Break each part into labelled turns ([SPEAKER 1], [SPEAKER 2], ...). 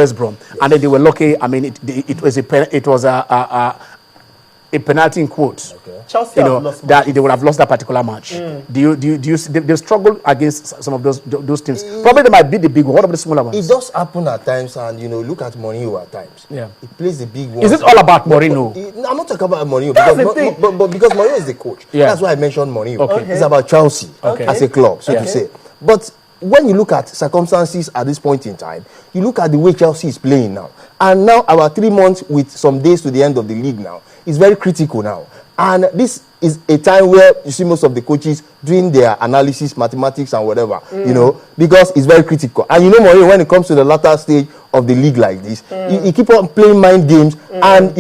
[SPEAKER 1] West Brom, and then they were lucky. I mean, it was a penalty in quotes.
[SPEAKER 2] Okay. Chelsea lost
[SPEAKER 1] that they would have lost that particular match. Do you see they've struggled against some of those teams? Probably they might be the big one. What about the smaller ones?
[SPEAKER 3] It does happen at times, and look at Mourinho at times.
[SPEAKER 1] Yeah,
[SPEAKER 3] he plays the big ones.
[SPEAKER 1] Is it all about Mourinho?
[SPEAKER 3] I'm not talking about Mourinho because Mourinho is the coach. Yeah. That's why I mentioned Mourinho. Okay. It's about Chelsea as a club, so to say. But when you look at circumstances at this point in time, you look at the way Chelsea is playing now, and now our 3 months with some days to the end of the league now is very critical now. And this is a time where you see most of the coaches doing their analysis, mathematics and whatever, because it's very critical. And Mourinho, when it comes to the latter stage of the league like this, he keep on playing mind games. And,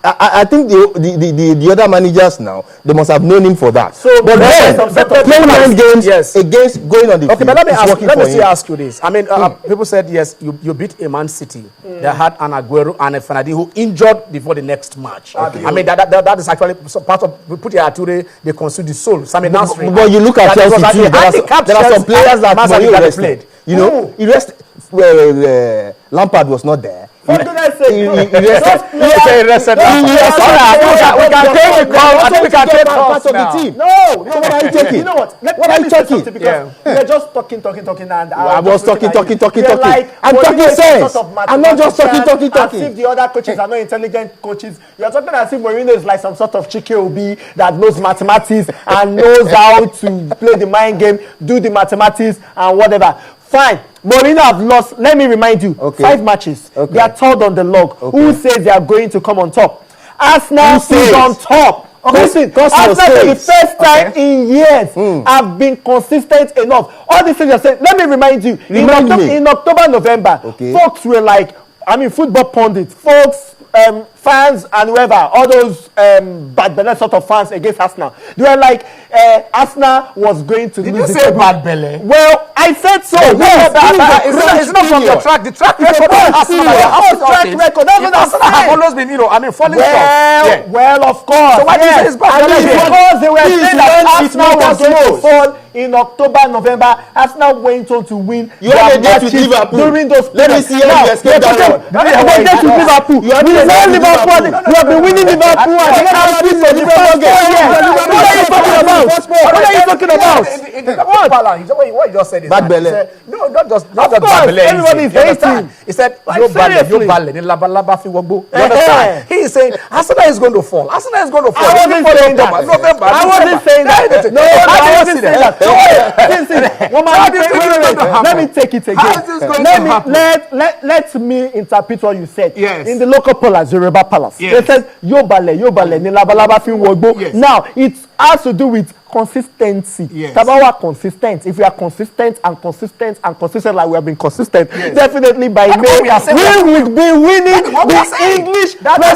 [SPEAKER 3] I think the other managers now, they must have known him for that. So, but then, playing mind games against going on the field.
[SPEAKER 1] Okay, but let me ask you this. I mean, people said, yes, you beat a Man City that had an Aguero and a Fernandinho who injured before the next match. Okay. I mean, that is actually part of, we put your Arture, they consume the soul. Sami Nasri.
[SPEAKER 3] But you look at Chelsea too, there are some players that Mourinho played. He rested. Lampard was not there.
[SPEAKER 2] For goodness sake,
[SPEAKER 1] we can take the call. I think we can take calls now.
[SPEAKER 2] No, what are you taking? You know what? What are you talking? Because we're just talking, and
[SPEAKER 3] I was talking. I'm talking sense. I'm not just talking.
[SPEAKER 2] As if the other coaches are not intelligent coaches. You're talking as if Mourinho is like some sort of Chike Obi that knows mathematics and knows how to play the mind game, do the mathematics and whatever. Fine. Mourinho have lost, let me remind you, 5 matches. They are third on the log. Who says they are going to come on top? Arsenal is on top. Listen, Arsenal for the first time in years have been consistent enough. All these things you're saying, let me remind you, in October, November, folks were like, football pundits, folks, fans and whoever, all those bad belly sort of fans against Arsenal. They were like, Arsenal was going to lose.
[SPEAKER 1] Did you say bad belly?
[SPEAKER 2] Well, I said so.
[SPEAKER 1] It's not from the track. The track record of Arsenal.
[SPEAKER 2] Track record.
[SPEAKER 1] Arsenal have always been, falling short.
[SPEAKER 2] Well, of course.
[SPEAKER 1] So why do you say it's bad belly?
[SPEAKER 2] Because they were saying that Arsenal was going to fall in October, November. Arsenal went on to win.
[SPEAKER 3] You had a date with Liverpool.
[SPEAKER 2] During those
[SPEAKER 3] Let me see how you escape that one.
[SPEAKER 2] You had a date with Liverpool. You have been winning Liverpool and the champions for the first game. What are you talking about?
[SPEAKER 1] What you just said is
[SPEAKER 3] bad belly.
[SPEAKER 1] No, not just bad belly.
[SPEAKER 2] Everybody is hating.
[SPEAKER 1] He said, you understand? He is saying, Arsenal is going to fall. Arsenal is going to fall.
[SPEAKER 2] I wasn't saying that. I wasn't saying that. No, I wasn't saying that. Let me take it again. Let me interpret what you said.
[SPEAKER 1] Yes.
[SPEAKER 2] In the local palace, Yoruba Palace, they said, Yobale, ni labalaba fi wogbo. Now, it has to do with consistency. Tabawa consistent. If we are consistent like we have been consistent, definitely by May we would be winning the English Premier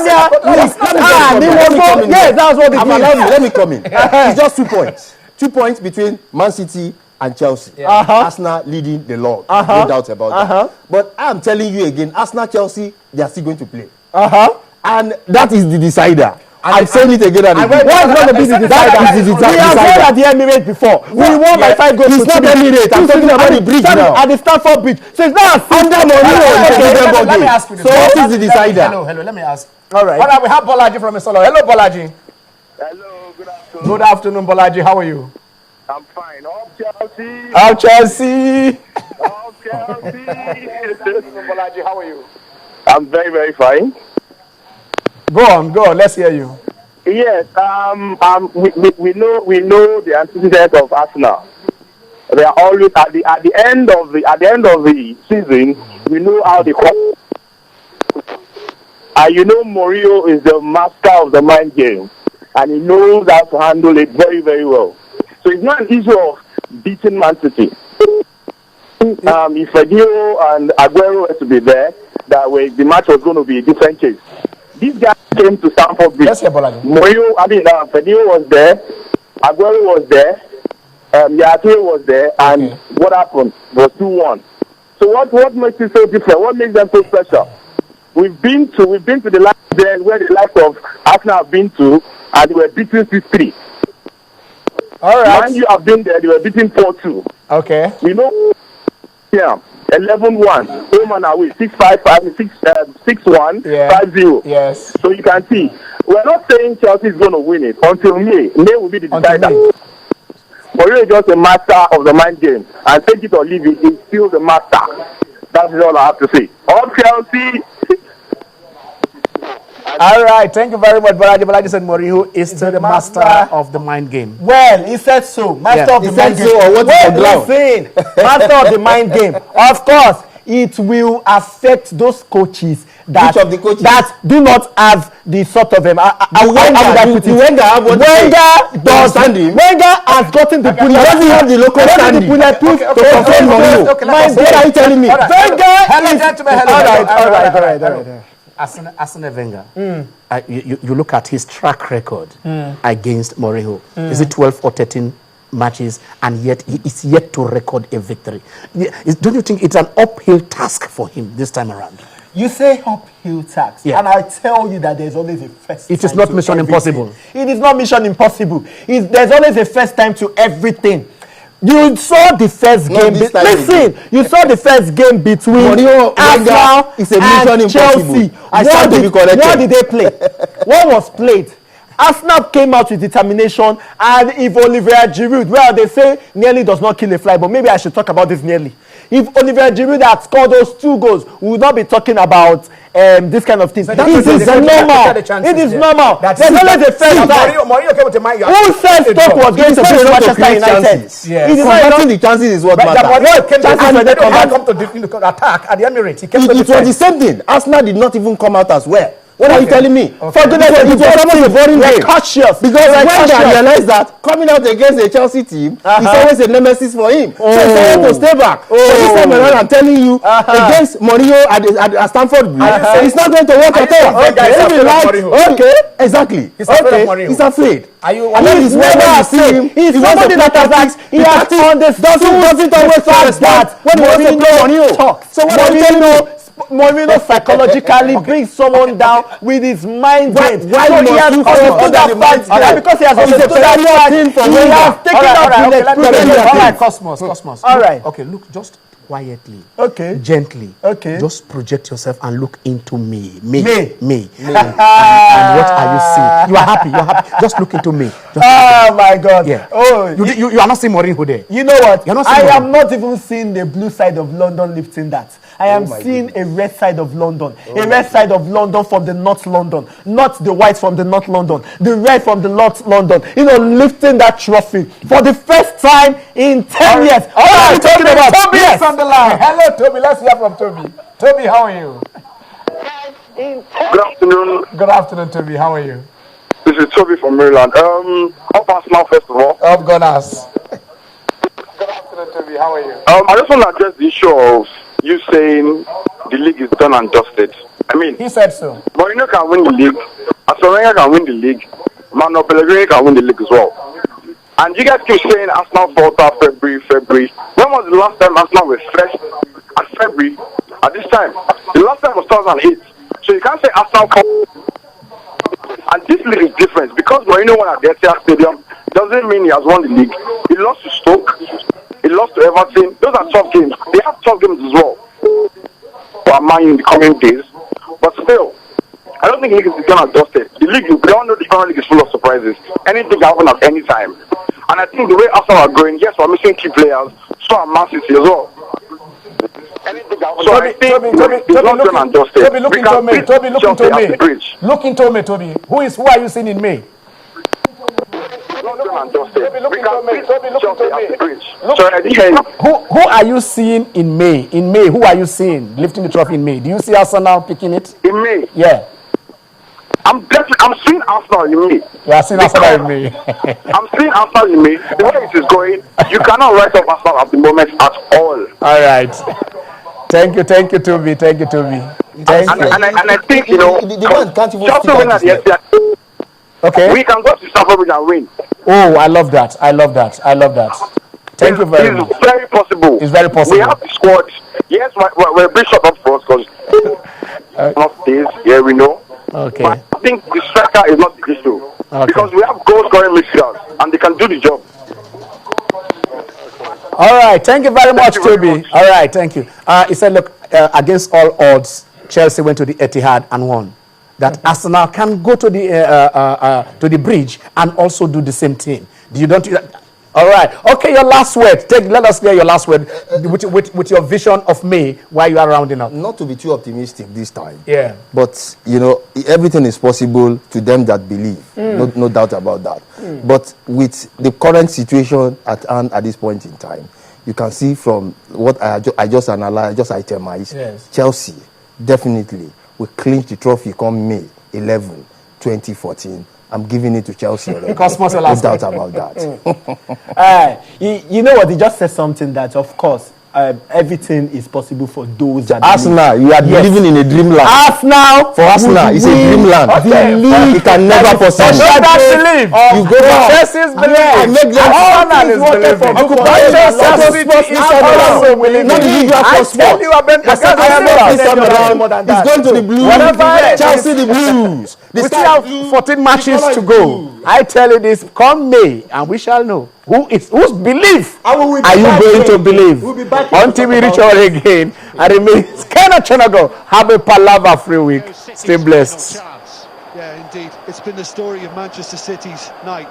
[SPEAKER 2] League. Yes, that's what it means.
[SPEAKER 3] Let me come in. It's just 2 points. 2 points between Man City and Chelsea. Arsenal leading the log. No doubt about that. But I'm telling you again, Arsenal, Chelsea, they are still going to play. And that is the decider. I'm saying it again and again.
[SPEAKER 2] What's going to be the decider? We have won at the Emirates before. We won by 5 goals.
[SPEAKER 3] It's not the Emirates. I'm talking about the bridge now.
[SPEAKER 2] At the Stamford Bridge. So it's not under
[SPEAKER 1] Mourinho. Let me ask you this.
[SPEAKER 3] So what is the decider?
[SPEAKER 1] Hello. Let me ask.
[SPEAKER 2] All right.
[SPEAKER 1] We have Bolaji from Isolo. Hello, Bolaji.
[SPEAKER 4] Hello. Good afternoon.
[SPEAKER 1] Good afternoon, Bolaji. How are you?
[SPEAKER 4] I'm fine. Up Chelsea.
[SPEAKER 1] Up Chelsea.
[SPEAKER 4] Up Chelsea.
[SPEAKER 1] Bolaji, how are you?
[SPEAKER 4] I'm very, very fine.
[SPEAKER 1] Go on. Let's hear you.
[SPEAKER 4] Yes. We know the antecedents of Arsenal. They are always at the end of the season. We know how they come. And Mourinho is the master of the mind game, and he knows how to handle it very, very well. So it's not an issue of beating Man City. If Fernandinho and Aguero were to be there, the match was going to be a different case. These guys came to Stamford Bridge.
[SPEAKER 1] Yes,
[SPEAKER 4] Fernandinho was there, Aguero was there, Yaya was there, and what happened was 2-1. So what makes it so different? What makes them so special? We've been to the last there where the likes of Arsenal have been to, and they were beaten 6-3. All right. Man, you have been there. They were beaten 4-2.
[SPEAKER 1] Okay.
[SPEAKER 4] Yeah. 11-1. Home and away 6-5, 6-1, 5-0.
[SPEAKER 1] Yes.
[SPEAKER 4] So you can see, we're not saying Chelsea is going to win it until May. May will be the decider. Mourinho is just a master of the mind game, and take it or leave it, he's still the master. That's all I have to say. On Chelsea.
[SPEAKER 1] All right, thank you very much, Balaji. Balaji said Mourinho is still the master of the mind game.
[SPEAKER 2] Well, he said so. Master of the mind game.
[SPEAKER 3] So, or what is
[SPEAKER 2] listen, master of the mind game. Of course, it will affect those coaches that do not have the sort of Wenger has gotten the bullet. Doesn't have the local standing to confirm Mourinho. What are you telling me? All right.
[SPEAKER 1] Arsene Wenger, you look at his track record against Mourinho. Is it 12 or 13 matches, and yet he is yet to record a victory? Don't you think it's an uphill task for him this time around?
[SPEAKER 2] You say uphill task, and I tell you that there's always a first time.
[SPEAKER 1] It is not mission impossible.
[SPEAKER 2] It is not mission impossible. There's always a first time to everything. You saw the first game. Listen, you saw the first game between Arsenal and Chelsea. What did they play? What was played? Arsenal came out with determination, and if Olivier Giroud, well, they say nearly does not kill a fly, but maybe I should talk about this nearly. If Olivier Giroud had scored those 2 goals, we would not be talking about this kind of thing.
[SPEAKER 1] So
[SPEAKER 2] it is normal. It is normal. There's always a first time.
[SPEAKER 1] Mourinho came to mind.
[SPEAKER 2] Who said Stoke was going to beat Manchester United?
[SPEAKER 3] Converting the chances is what matters.
[SPEAKER 1] Mourinho came to come to attack at the Emirates. It
[SPEAKER 3] was the same thing. Arsenal did not even come out as well. What are you telling me?
[SPEAKER 2] For goodness sake, it was almost a boring game. Cautious.
[SPEAKER 3] Because when I realized that coming out against a Chelsea team is always a nemesis for him. So it's time to stay back. So this time around, I'm telling you, against Mourinho at Stamford Bridge, it's not going to work at all. Okay, exactly.
[SPEAKER 1] He's afraid of Mourinho.
[SPEAKER 3] He's afraid.
[SPEAKER 2] He's never afraid. He's somebody that he has doesn't always fact that when Mourinho talks. So what are you telling me? Mourinho psychologically brings someone down with his mind game. Why so he has understood that fact because he has understood that fact. He has taken out the experience.
[SPEAKER 1] All right, Cosmos.
[SPEAKER 2] All right.
[SPEAKER 1] Okay, look, just quietly,
[SPEAKER 2] gently,
[SPEAKER 1] just project yourself and look into me. And what are you seeing? You are happy. Just look into me.
[SPEAKER 2] My God.
[SPEAKER 1] Yeah. You are not seeing Mourinho there.
[SPEAKER 2] You know what? I am not even seeing the blue side of London lifting that. I am seeing a red side of London. A red side of London from the North London. Not the white from the North London. The red from the North London. Lifting that trophy for the first time in 10 years.
[SPEAKER 1] All right, talking about Toby is on the line. Hello, Toby. Let's hear from Toby. Toby, how are you?
[SPEAKER 4] Good afternoon.
[SPEAKER 1] Good afternoon, Toby. How are you?
[SPEAKER 4] This is Toby from Maryland. Up Arsenal, first of all.
[SPEAKER 1] Up Gunners. Good afternoon, Toby. How are you?
[SPEAKER 4] I just want to address the issue of you saying the league is done and dusted. I mean,
[SPEAKER 1] he said so.
[SPEAKER 4] Mourinho can win the league. Wenger can win the league. Mano Pellegrini can win the league as well. And you guys keep saying Arsenal falter February. When was the last time Arsenal was first at February? At this time, the last time was 2008. So you can't say Arsenal. And this league is different because Mourinho won at the Etihad Stadium doesn't mean he has won the league. He lost to Stoke. He lost to Everton. Those are tough games. They have tough games as well for Man in the coming days. But still, I don't think the league is going to dust it. The league, we all know the Premier League is full of surprises. Anything can happen at any time. And I think the way Arsenal are growing, yes, we're missing key players. So are Man City as well. Anything can happen. So I think Toby,
[SPEAKER 1] look into me. Toby, look into me. Look into me, Toby. Who are you seeing in May? Who are you seeing in May? In May, who are you seeing lifting the trophy in May? Do you see Arsenal picking it?
[SPEAKER 4] In May?
[SPEAKER 1] Yeah.
[SPEAKER 4] I'm seeing Arsenal in May.
[SPEAKER 1] You are seeing Arsenal in May.
[SPEAKER 4] I'm seeing Arsenal in May. The way it is going, you cannot write off Arsenal at the moment at all.
[SPEAKER 1] All right. Thank you, Toby. Thank you.
[SPEAKER 4] And I think, the man can't even
[SPEAKER 1] okay.
[SPEAKER 4] We can go to Stamford Bridge and win.
[SPEAKER 1] Oh, I love that. Thank you very much.
[SPEAKER 4] It's very possible.
[SPEAKER 1] It's very possible.
[SPEAKER 4] We have the squad. Yes, we're a bit short up for us because of this. Yeah, we know.
[SPEAKER 1] Okay.
[SPEAKER 4] But I think the striker is not the issue.
[SPEAKER 1] Okay.
[SPEAKER 4] Because we have goal scoring midfielders and they can do the job.
[SPEAKER 1] All right. Thank you very much, Toby. All right. Thank you. He said, look, against all odds, Chelsea went to the Etihad and won. That Arsenal can go to the bridge and also do the same thing. You don't. All right. Okay, your last word. Let us hear your last word with your vision of May while you are rounding up.
[SPEAKER 3] Not to be too optimistic this time.
[SPEAKER 1] Yeah.
[SPEAKER 3] But, everything is possible to them that believe. No doubt about that. But with the current situation at hand at this point in time, you can see from what I just analyzed, just itemized, Chelsea definitely will clinch the trophy come May 11, 2014. I'm giving it to Chelsea already.
[SPEAKER 1] Cosmos,
[SPEAKER 3] no doubt about
[SPEAKER 2] that. You know what? He just said something that, of course, everything is possible for those that
[SPEAKER 3] Arsenal, you are living in a dreamland.
[SPEAKER 2] Arsenal,
[SPEAKER 3] for Arsenal, it's a dreamland. It can never possible.
[SPEAKER 1] Believe.
[SPEAKER 3] You go back.
[SPEAKER 1] Chelsea's believe.
[SPEAKER 3] I make them
[SPEAKER 1] Arsenal is believing. I tell you,
[SPEAKER 3] it's going to the Blues. Chelsea the Blues.
[SPEAKER 1] We still have 14 matches to go. I tell you this, come May, and we shall know whose belief are you going to believe. Until we reach out again, I remain Kenneth Chenago. Have a Palava free week. Stay blessed.
[SPEAKER 5] Yeah, indeed. It's been the story of Manchester City's night.